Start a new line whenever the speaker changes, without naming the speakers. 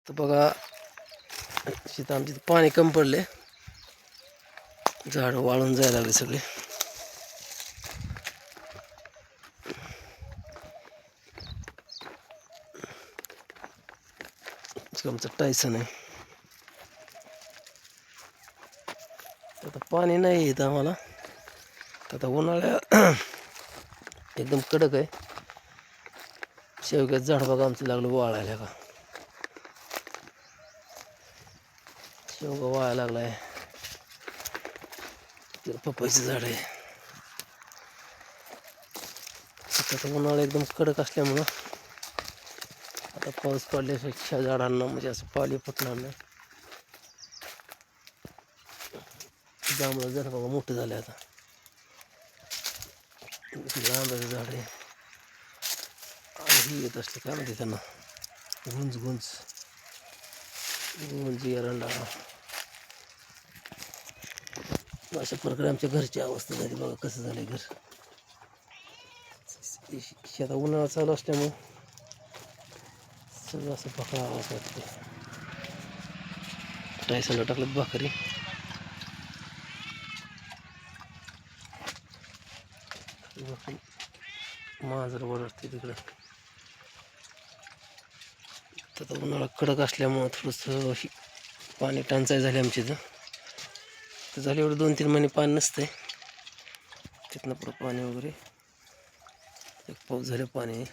तर बघा शेत आमची पाणी कमी पडले, झाड वाळून जायला लागले सगळे. आमचं टायसन आहे. आता पाणी नाही येत आम्हाला. आता उन्हाळ्या एकदम कडक आहे. शेवग्याचं झाड बघा आमचं लागलं वाळायला का. शेवगा वाळायला लागलाय. पपईचं झाड आहे. आता उन्हाळा एकदम कडक असल्यामुळं आता पाऊस पडल्यापेक्षा झाडांना म्हणजे असं पाणी फुटणार नाही. जांभळं झाड बघा मोठं झालं आता. आंब्याचं झाड आहे. आणि येत असले काय म्हणते त्यांना, गुंज एरंडा. अशा प्रकारे आमच्या घरची अवस्था झाली बघा. कसं झालंय घर. शेतात उन्हाळा चालू असल्यामुळे सगळं असं पकळा आवाज वाटते. टायसनला टाकलं भाकरी. मांजर ओरडते तिकडं. तर उन्हाळा कडक असल्यामुळं थोडंसं पाणी टंचाई झाली आमची इथं. तर झाली एवढं 2-3 महिने पाणी नसतंय. तिथनं पुढं पाणी वगैरे एक पाऊस झालं पाणी